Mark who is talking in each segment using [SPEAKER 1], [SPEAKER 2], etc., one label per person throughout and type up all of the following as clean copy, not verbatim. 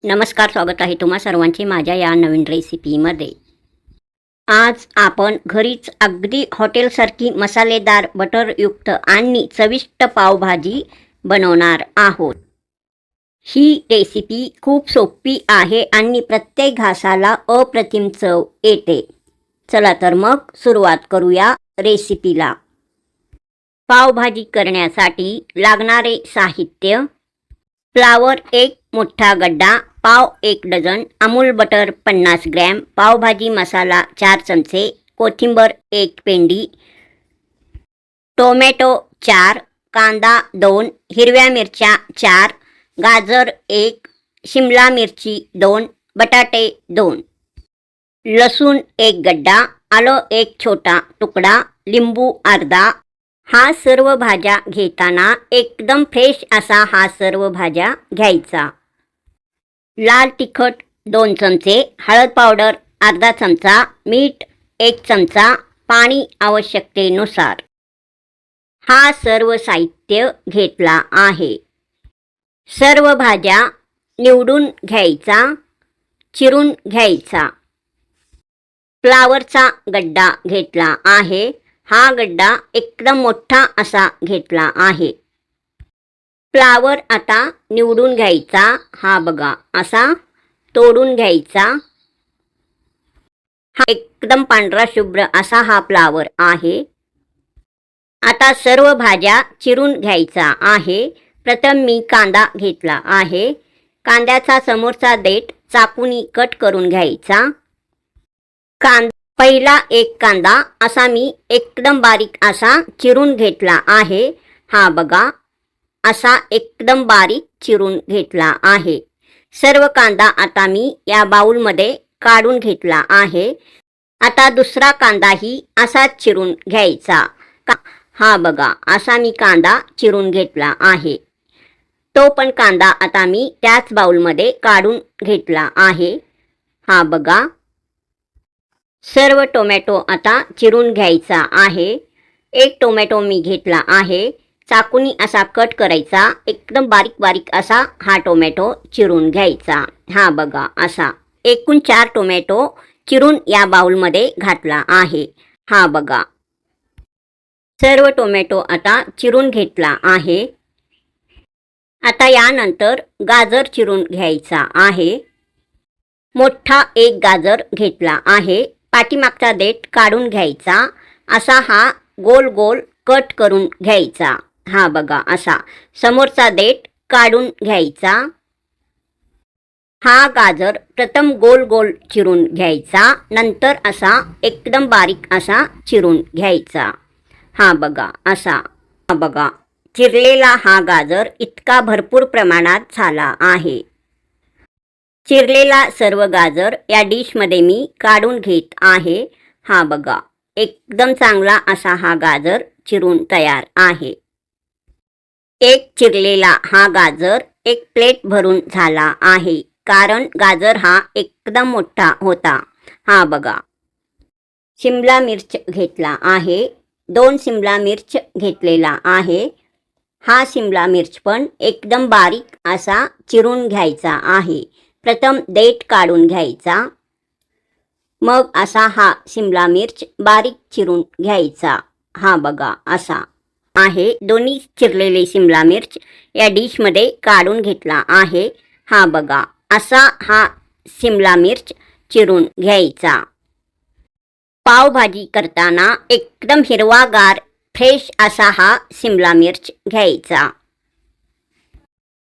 [SPEAKER 1] नमस्कार, स्वागत आहे तुम्हा सर्वांचे माझ्या या नवीन रेसिपीमध्ये। आज आपण घरीच अगदी हॉटेलसारखी मसालेदार बटरयुक्त आणि चविष्ट पावभाजी बनवणार आहोत। ही रेसिपी खूप सोपी आहे आणि प्रत्येक घासाला अप्रतिम चव येते। चला तर मग सुरुवात करूया रेसिपीला। पावभाजी करण्यासाठी लागणारे साहित्य: फ्लावर 1 मोठा गड्डा, पाव 1 dozen, Amul butter 50 gram, pav bhaji masala 4 चमचे, कोथिंबीर 1 पेंडी, टोमॅटो 4, कांदा 2, हिरव्या मिरच्या 4, गाजर 1, शिमला मिरची 2, बटाटे 2, लसूण 1 गड्डा, आलं 1 छोटा तुकडा, लिंबू अर्धा। हा सर्व भाज्या घेताना एकदम फ्रेश असा हा सर्व भाज्या घ्यायचा। लाल तिखट 2 चमचे, हळद पावडर अर्धा चमचा, मीठ 1 चमचा, पाणी आवश्यकतेनुसार। हा सर्व साहित्य घेतला आहे। सर्व भाज्या निवडून घ्यायचा, चिरून घ्यायचा। फ्लावरचा गड्डा घेतला आहे। हा गड्डा एकदम मोठा असा घेतला आहे। फ्लावर आता निवडून घ्यायचा, हा बघा असा तोडून घ्यायचा। हा एकदम पांढरा शुभ्र असा हा फ्लावर आहे। आता सर्व भाज्या चिरून घ्यायचा आहे। प्रथम मी कांदा घेतला आहे। कांद्याचा समोरचा देठ चाकूनी कट करून घ्यायचा। पहिला एक कांदा असा मी एकदम बारीक असा चिरून घेतला आहे। हा बघा असा एकदम बारीक चिरून घेतला आहे। सर्व कांदा आता मी या बाउलमध्ये काढून घेतला आहे। आता दुसरा कांदाही असाच चिरून घ्यायचा। हा बघा असा मी कांदा चिरून घेतला आहे। तो पण कांदा आता मी त्याच बाउलमध्ये काढून घेतला आहे। हा बघा सर्व टोमॅटो आता चिरून घ्यायचा आहे। 1 टोमॅटो मी घेतला आहे। चाकूनी असा कट करायचा, एकदम बारीक बारीक असा हा टोमॅटो चिरून घ्यायचा। हा बघा असा एकूण 4 टोमॅटो चिरून या बाउलमध्ये घातला आहे। हा बघा सर्व टोमॅटो आता चिरून घेतला आहे। आता यानंतर गाजर चिरून घ्यायचा आहे। मोठा 1 गाजर घेतला आहे। पाठीमागचा देठ काढून घ्यायचा, असा हा गोल गोल कट करून घ्यायचा। हा बघा असा समोरचा देठ काढून घ्यायचा। हा गाजर प्रथम गोल गोल चिरून घ्यायचा, नंतर असा एकदम बारीक असा चिरून घ्यायचा। हा बघा असा, हा बघा चिरलेला हा गाजर इतका भरपूर प्रमाणात झाला आहे। चिरलेला सर्व गाजर या डिशमध्ये मी काढून घेत आहे। हा बघा एकदम चांगला असा हा गाजर चिरून तयार आहे। एक चिरलेला हा गाजर एक प्लेट भरून झाला आहे, कारण गाजर हा एकदम मोठा होता। हा बघा शिमला मिर्च घेतला आहे। 2 शिमला मिर्च घेतलेला आहे। हा शिमला मिर्च पण एकदम बारीक असा चिरून घ्यायचा आहे। प्रथम देठ काढून घ्यायचा, मग असा हा शिमला मिर्च बारीक चिरून घ्यायचा। हा बघा असा आहे। दोन्ही चिरलेले शिमला मिर्च या डिशमध्ये काढून घेतला आहे। हा बघा असा हा शिमला मिर्च चिरून घ्यायचा। पावभाजी करताना एकदम हिरवागार फ्रेश असा हा शिमला मिर्च घ्यायचा।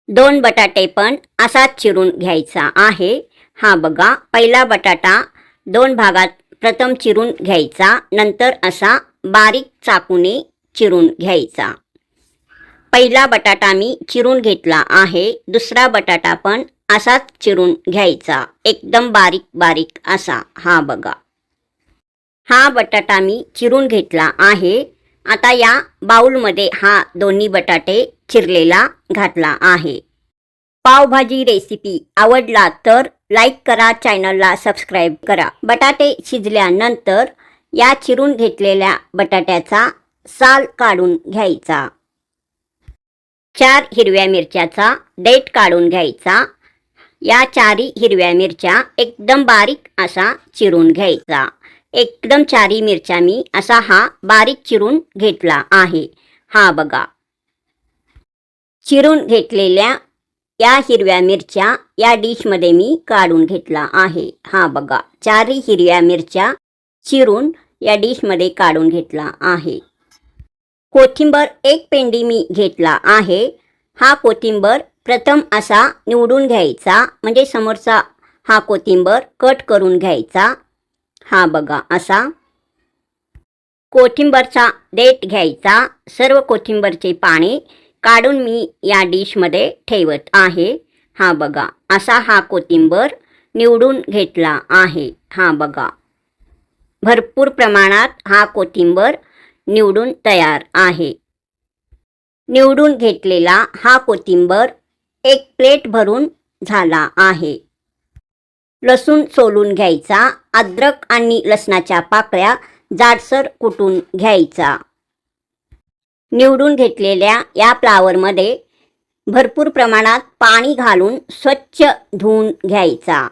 [SPEAKER 1] 2 बटाटे पण असाच चिरून घ्यायचा आहे। हा बघा पहिला बटाटा 2 भागात प्रथम चिरून घ्यायचा, नंतर असा बारीक चाकूने चिरून घ्यायचा। पहिला बटाटा मी चिरून घेतला आहे। दुसरा बटाटा पण असाच चिरून घ्यायचा, एकदम बारीक बारीक असा। हा बघा हा बटाटा मी चिरून घेतला आहे। आता या बाउलमध्ये हा दोन्ही बटाटे चिरलेला घातला आहे। पावभाजी रेसिपी आवडला तर लाईक करा, चॅनलला सबस्क्राईब करा। बटाटे शिजल्यानंतर या चिरून घेतलेल्या बटाट्याचा साल काढून घ्यायचा। 4 हिरव्या मिरच्याचा देठ काढून घ्यायचा। या 4 हिरव्या मिरच्या एकदम बारीक असा चिरून घ्यायचा. एकदम 4 मिरच्या मी असा हा बारीक चिरून घेतला आहे. हा बघा. चिरून घेतलेल्या या हिरव्या मिरच्या या डिशमध्ये मी काढून घेतला आहे. हा बघा. 4 हिरव्या मिरच्या चिरून या डिशमध्ये काढून घेतला आहे. कोथिंबर 1 पेंडी मी घेतला आहे. हा कोथिंबर प्रथम असा निवडून घ्यायचा, म्हणजे समोरचा हा कोथिंबर कट करून घ्यायचा. हा बघा असा. कोथिंबरचा देठ घ्यायचा. सर्व कोथिंबरचे पाने काढून मी या डिशमध्ये ठेवत आहे. हा बघा. असा हा कोथिंबर निवडून घेतला आहे. हा बघा. भरपूर प्रमाणात हा कोथिंबर निवडून तयार आहे. निवडून घेतलेला हा कोथिंबर एक प्लेट भरून झाला आहे. लसूण सोलून घ्यायचा. अद्रक आणि लसणाच्या पाकळ्या जाडसर कुटून घ्यायचा. निवडून घेतलेल्या या फ्लावरमध्ये भरपूर प्रमाणात पाणी घालून स्वच्छ धुवून घ्यायचा.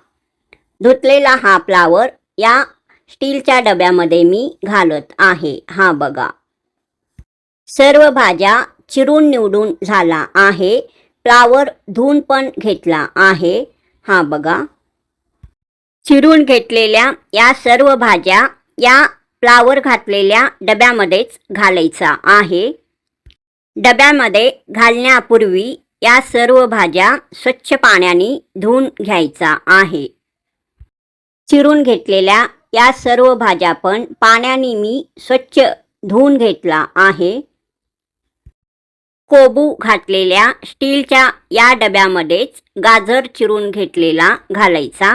[SPEAKER 1] धुतलेला हा फ्लावर या स्टीलच्या डब्यामध्ये मी घालत आहे. हा बघा. सर्व भाज्या चिरून निवडून झाला आहे. फ्लावर धुवून पण घेतला आहे. हा बघा. चिरून घेतलेल्या या सर्व भाज्या या फ्लावर घातलेल्या डब्यामध्येच घालायचा आहे. डब्यामध्ये घालण्यापूर्वी या सर्व भाज्या स्वच्छ पाण्याने धुवून घ्यायचा आहे. चिरून घेतलेल्या या सर्व भाज्या पण पाण्याने मी स्वच्छ धुवून घेतला आहे. कोबू घातलेल्या स्टीलच्या या डब्यामध्येच गाजर चिरून घेतलेला घालायचा.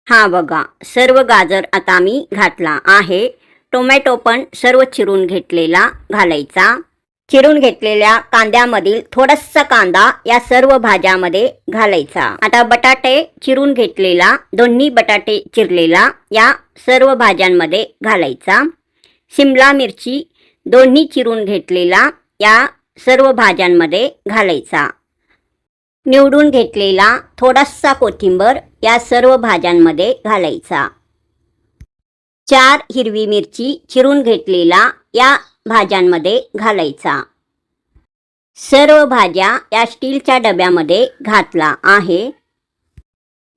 [SPEAKER 1] हा बघा. सर्व गाजर आता मी घातला आहे. टोमॅटो पण सर्व चिरून घेतलेला घालायचा. चिरून घेतलेल्या कांद्यामधील थोडासा कांदा या सर्व भाज्यामध्ये घालायचा. आता बटाटे चिरून घेतलेला, दोन्ही बटाटे चिरलेला या सर्व भाज्यांमध्ये घालायचा. शिमला मिरची दोन्ही चिरून घेतलेला या सर्व भाज्यांमध्ये घालायचा. निवडून घेतलेला थोडासा कोथिंबर या सर्व भाज्यांमध्ये घालायचा. 4 हिरवी मिरची चिरून घेतलेला या भाज्यांमध्ये घालायचा. सर्व भाज्या या स्टीलच्या डब्यामध्ये घातला आहे.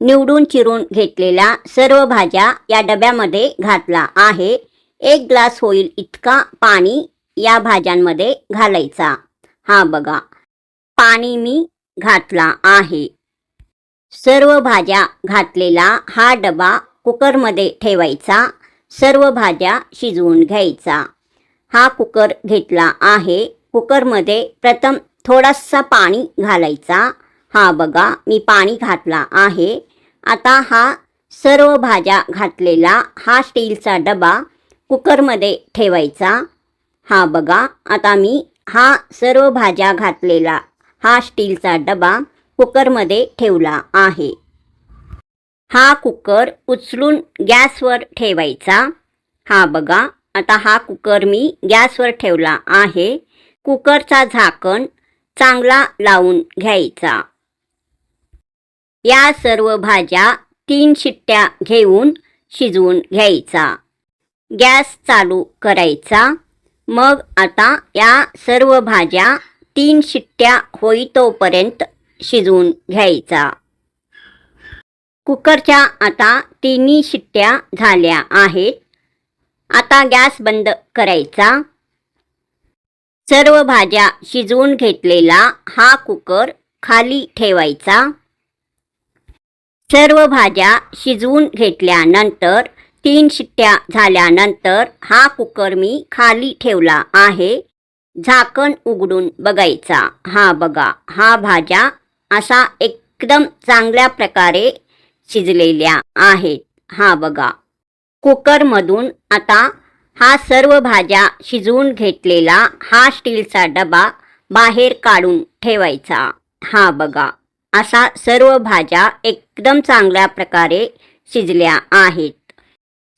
[SPEAKER 1] निवडून चिरून घेतलेला सर्व भाज्या या डब्यामध्ये घातला आहे. 1 ग्लास होईल इतका पाणी या भाज्यांमध्ये घालायचा. हा बघा. पाणी मी घातला आहे. सर्व भाज्या घातलेला हा डबा कुकरमध्ये ठेवायचा. सर्व भाज्या शिजवून घ्यायचा. हा कुकर घेतला आहे. कुकरमध्ये प्रथम थोडासा पाणी घालायचा. हा बघा. मी पाणी घातला आहे. आता हा सर्व भाज्या घातलेला हा स्टीलचा डबा कुकरमध्ये ठेवायचा. हा बघा. आता मी हा सर्व भाज्या घातलेला हा स्टीलचा डबा कुकरमध्ये ठेवला आहे. हा कुकर उचलून गॅसवर ठेवायचा. हा बघा. आता हा कुकर मी गॅसवर ठेवला आहे. कुकरचा झाकण चांगला लावून घ्यायचा. या सर्व भाज्या 3 शिट्ट्या घेऊन शिजवून घ्यायचा. गॅस चालू करायचा. मग आता या सर्व भाज्या 3 शिट्ट्या होईतोपर्यंत शिजवून घ्यायचा. कुकरच्या आता 3 शिट्ट्या झाल्या आहेत. आता गॅस बंद करायचा. सर्व भाज्या शिजवून घेतलेला हा कुकर खाली ठेवायचा. सर्व भाज्या शिजवून घेतल्यानंतर 3 शिट्ट्या झाल्यानंतर हा कुकर मी खाली ठेवला आहे. झाकण उघडून बघायचा. हा बघा. हा भाज्या असा एकदम चांगल्या प्रकारे शिजलेल्या आहेत. हा बघा. कुकरमधून आता हा सर्व भाज्या शिजवून घेतलेला हा स्टीलचा डबा बाहेर काढून ठेवायचा. हा बघा. असा सर्व भाज्या एकदम चांगल्या प्रकारे शिजल्या आहेत.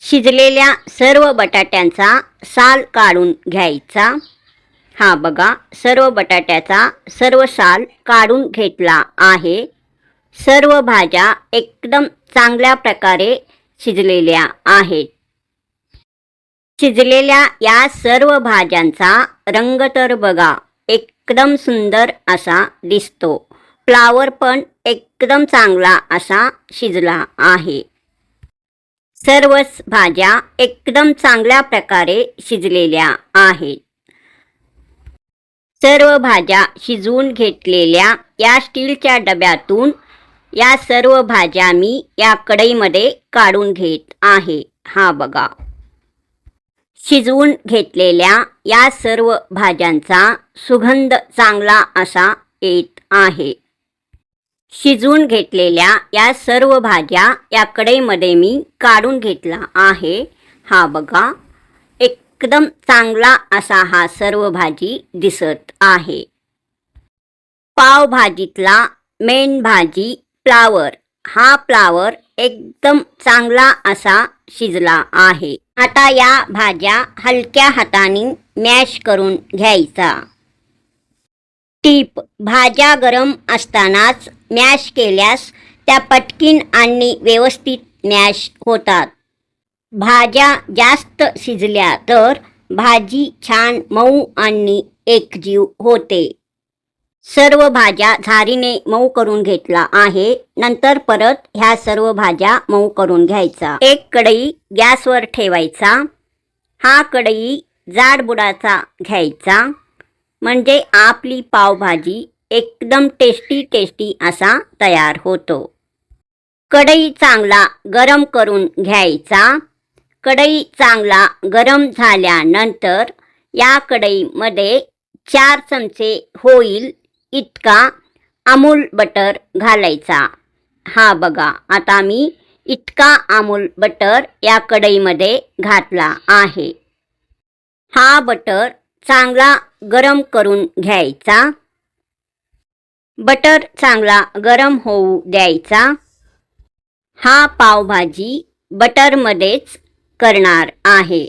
[SPEAKER 1] शिजलेल्या सर्व बटाट्यांचा साल काढून घ्यायचा. हा बघा. सर्व बटाट्याचा सर्व साल काढून घेतला आहे. सर्व भाज्या एकदम चांगल्या प्रकारे शिजलेल्या आहेत. शिजलेल्या या सर्व भाज्यांचा रंग तर बघा एकदम सुंदर असा दिसतो. फ्लावर पण एकदम चांगला असा शिजला आहे. सर्वच भाज्या एकदम चांगल्या प्रकारे शिजलेल्या आहेत. सर्व भाज्या शिजवून घेतलेल्या या स्टीलच्या डब्यातून या सर्व भाज्या मी या कढईमध्ये काढून घेत आहे. हा बघा, शिजवून घेतलेल्या या सर्व भाज्यांचा सुगंध चांगला असा येत आहे. शिजवून घेतलेल्या या सर्व भाज्या या कढईमध्ये मी काढून घेतला आहे. हा बघा, एकदम चांगला असा हा सर्व भाजी दिसत आहे. पावभाजीतला मेन भाजी फ्लावर. हा फ्लावर एकदम चांगला असा शिजला आहे. आता या भाज्या हलक्या हाताने मॅश करून घ्यायचा. टीप: भाज्या गरम असतानाच मॅश केल्यास त्या पटकीन आणि व्यवस्थित मॅश होतात. भाज्या जास्त शिजल्या तर भाजी छान मऊ आणि एकजीव होते. सर्व भाज्या झारीने मऊ करून घेतला आहे. नंतर परत ह्या सर्व भाज्या मऊ करून घ्यायचा. एक कढई गॅसवर ठेवायचा. हा कढई जाड बुडाचा घ्यायचा, म्हणजे आपली पावभाजी एकदम टेस्टी असा तयार होतो. कढई चांगला गरम करून घ्यायचा. कढई चांगला गरम झाल्यानंतर या कढईमध्ये 4 चमचे होईल इतका अमूल बटर घालायचा. हा बघा, आता मी इतका अमूल बटर या कढईमध्ये घातला आहे. हा बटर चांगला गरम करून घ्यायचा. बटर चांगला गरम होऊ द्यायचा. हा पावभाजी बटरमध्येच करणार आहे.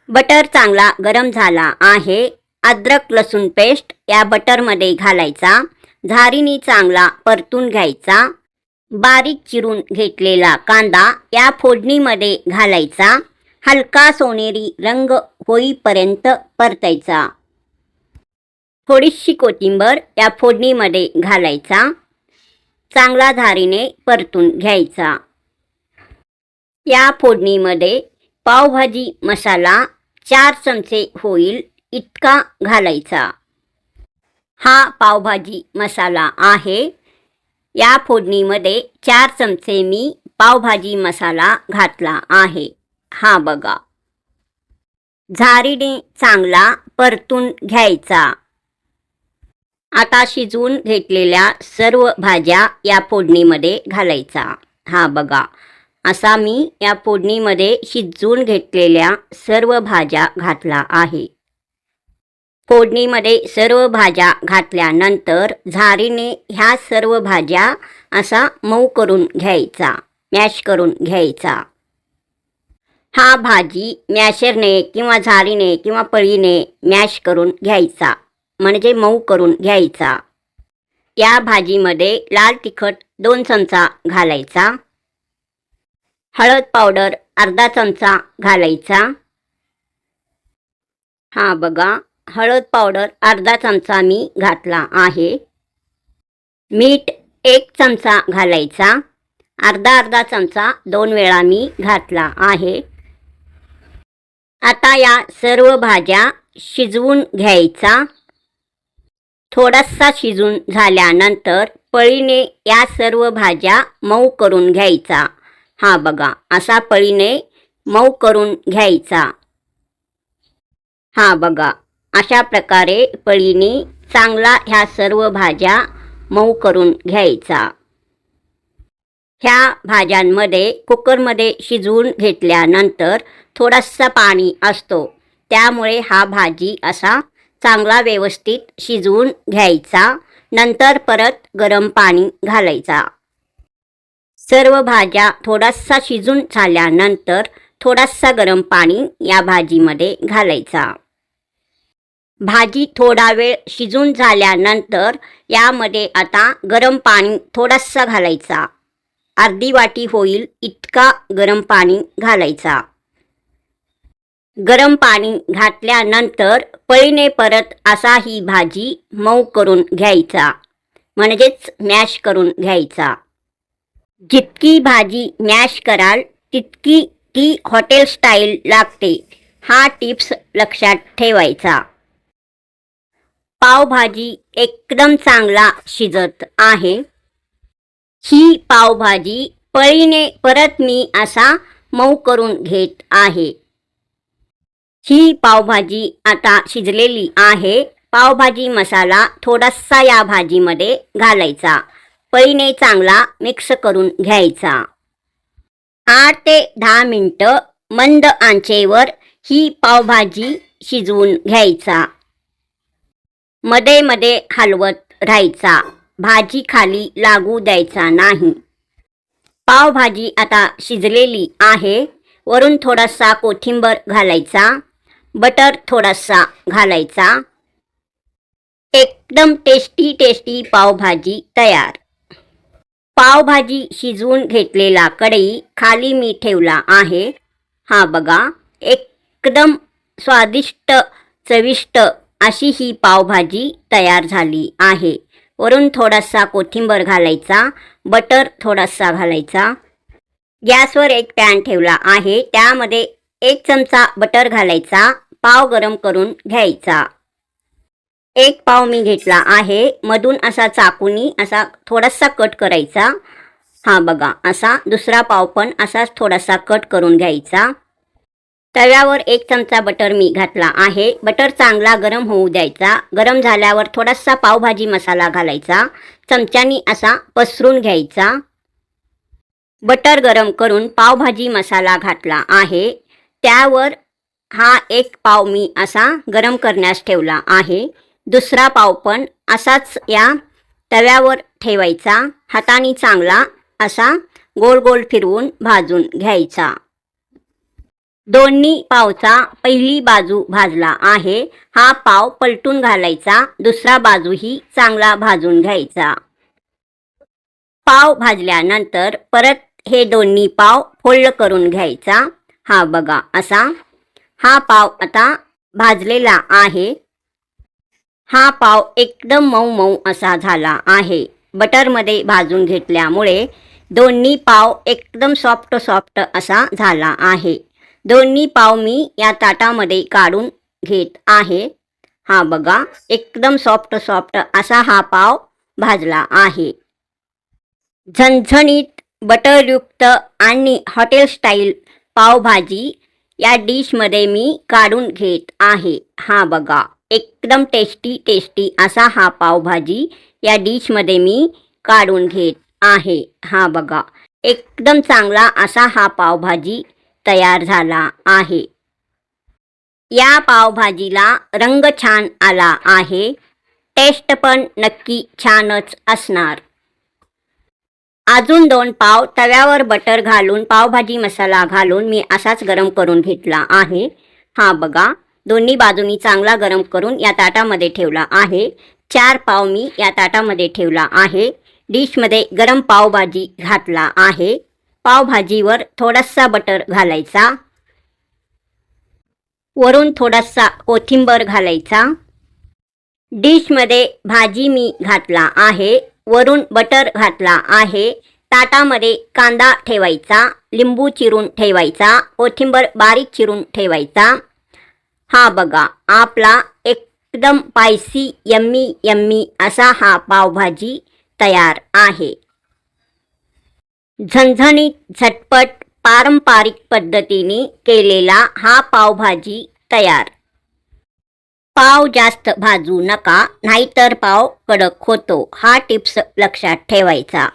[SPEAKER 1] बटर चांगला गरम झाला आहे. अद्रक लसूण पेस्ट या बटरमध्ये घालायचा. झारीने चांगला परतून घ्यायचा. बारीक चिरून घेतलेला कांदा या फोडणीमध्ये घालायचा. हलका सोनेरी रंग होईपर्यंत परतायचा. थोडीशी कोथिंबीर या फोडणीमध्ये घालायचा. चांगला झारीने परतून घ्यायचा. या फोडणीमध्ये पावभाजी मसाला 4 चमचे होईल इतका घालायचा. हा पावभाजी मसाला आहे. या फोडणीमध्ये 4 चमचे मी पावभाजी मसाला घातला आहे. हा बघा, झारीने चांगला परतून घ्यायचा. आता शिजवून घेतलेल्या सर्व भाज्या या फोडणीमध्ये घालायचा. हा बघा, असा मी या फोडणीमध्ये शिजवून घेतलेल्या सर्व भाज्या घातला आहे. फोडणीमध्ये सर्व भाज्या घातल्यानंतर झारीने ह्या सर्व भाज्या असा मऊ करून घ्यायचा, मॅश करून घ्यायचा. हा भाजी मॅशरने किंवा झारीने किंवा पळीने मॅश करून घ्यायचा, म्हणजे मऊ करून घ्यायचा. या भाजीमध्ये लाल तिखट 2 चमचा घालायचा. हळद पावडर अर्धा चमचा घालायचा. हा बघा, हळद पावडर अर्धा चमचा मी घातला आहे. मीठ 1 चमचा घालायचा. अर्धा चमचा 2 वेळा मी घातला आहे. आता या सर्व भाज्या शिजवून घ्यायचा. थोडासा शिजून झाल्यानंतर पळीने या सर्व भाज्या मऊ करून घ्यायचा. हा बघा, असा पळीने मऊ करून घ्यायचा. हा बघा, अशा प्रकारे पळीने चांगला ह्या सर्व भाज्या मऊ करून घ्यायचा. ह्या भाज्यांमध्ये कुकरमध्ये शिजवून घेतल्यानंतर थोडासा पाणी असतो, त्यामुळे हा भाजी असा चांगला व्यवस्थित शिजवून घ्यायचा. नंतर परत गरम पाणी घालायचा. सर्व भाज्या थोडासा शिजून झाल्यानंतर थोडासा गरम पाणी या भाजीमध्ये घालायचा. भाजी थोडा वेळ शिजून झाल्यानंतर यामध्ये आता गरम पाणी थोडासा घालायचा. अर्धी वाटी होईल इतका गरम पाणी घालायचा. गरम पाणी घातल्यानंतर पळीने परत असा ही भाजी मऊ करून घ्यायचा, म्हणजेच मॅश करून घ्यायचा. जितकी भाजी मॅश कराल तितकी ती हॉटेल स्टाईल लागते. हा टिप्स लक्षात ठेवायचा. पावभाजी एकदम चांगला शिजत आहे. ही पावभाजी पळीने परत मी असा मऊ करून घेत आहे. ही पावभाजी आता शिजलेली आहे. पावभाजी मसाला थोडासा या भाजीमध्ये घालायचा. पळीने चांगला मिक्स करून घ्यायचा. 8 ते 10 मिनिटं मंद आचेवर ही पावभाजी शिजवून घ्यायचा. मध्ये मध्ये हलवत राहायचा. भाजी खाली लागू द्यायचा नाही. पावभाजी आता शिजलेली आहे. वरून थोडासा कोथिंबीर घालायचा. बटर थोडासा घालायचा. एकदम टेस्टी पावभाजी तयार. पावभाजी शिजवून घेतलेला कढई खाली मी ठेवला आहे. हा बघा, एकदम स्वादिष्ट चविष्ट अशी ही पावभाजी तयार झाली आहे. वरून थोडासा कोथिंबीर घालायचा. बटर थोडासा घालायचा. गॅसवर एक पॅन ठेवला आहे. त्यामध्ये 1 चमचा बटर घालायचा. पाव गरम करून घ्यायचा. 1 पाव मी घेतला आहे. मधून असा चाकूनी असा थोडासा कट करायचा. हा बघा, असा दुसरा पाव पण असाच थोडासा कट करून घ्यायचा. तव्यावर 1 चमचा बटर मी घातला आहे. बटर चांगला गरम होऊ द्यायचा. गरम झाल्यावर थोडासा पावभाजी मसाला घालायचा. चमच्यानी असा पसरून घ्यायचा. बटर गरम करून पावभाजी मसाला घातला आहे. त्यावर हा 1 पाव मी असा गरम करण्यास ठेवला आहे. दुसरा पाव पण असाच या तव्यावर ठेवायचा. हाताने चांगला असा गोल गोल फिरवून भाजून घ्यायचा. दोन्ही पावचा पहिली बाजू भाजला आहे. हा पाव पलटून घालायचा. दुसरा बाजूही चांगला भाजून घ्यायचा. पाव भाजल्यानंतर परत हे दोन्ही पाव फोल्ड करून घ्यायचा. हा बघा, असा हा पाव आता भाजलेला आहे. हा पाव एकदम मऊ मऊ असा झाला आहे. बटरमध्ये भाजून घेतल्यामुळे दोन्ही पाव एकदम सॉफ्ट असा झाला आहे. दोन्ही पाव मी या ताटामध्ये काढून घेत आहे. हा बघा, एकदम सॉफ्ट असा हा पाव भाजला आहे. झणझणीत बटरयुक्त आणि हॉटेल स्टाईल पावभाजी या डिशमध्ये मी काढून घेत आहे. हा बघा, एकदम टेस्टी असा हा पावभाजी या डिशमध्ये मी काढून घेत आहे. हा बघा, एकदम चांगला असा हा पावभाजी तयार झाला आहे. या पावभाजीला रंग छान आला आहे. टेस्ट पण नक्की छानच असणार. अजून 2 पाव तव्यावर बटर घालून पावभाजी मसाला घालून मी असाच गरम करून घेतला आहे. हा बघा, दोन्ही बाजूनी चांगला गरम करून या ताटामध्ये ठेवला आहे. 4 पाव मी या ताटामध्ये ठेवला आहे. डिशमध्ये गरम पावभाजी घातला आहे. पावभाजीवर थोडासा बटर घालायचा. वरून थोडासा कोथिंबीर घालायचा. डिशमध्ये भाजी मी घातला आहे. वरून बटर घातला आहे. ताटामध्ये कांदा ठेवायचा. लिंबू चिरून ठेवायचा. कोथिंबीर बारीक चिरून ठेवायचा. हा बघा, आपला एकदम स्पायसी यम्मी असा हा पावभाजी तयार आहे. झणझणीत झटपट पारंपरिक पद्धतीने केलेला हा पावभाजी तयार. पाव जास्त भाजू नका, नाहीतर पाव कडक होतो. हा टिप्स लक्षात ठेवायचा.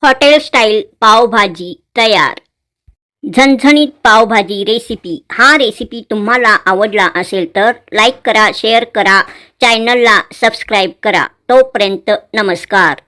[SPEAKER 1] हॉटेल स्टाईल पावभाजी तयार. झणझणीत पावभाजी रेसिपी. हा रेसिपी तुम्हाला आवडला असेल तर लाईक करा, शेअर करा, चॅनलला सबस्क्राईब करा. तोपर्यंत नमस्कार.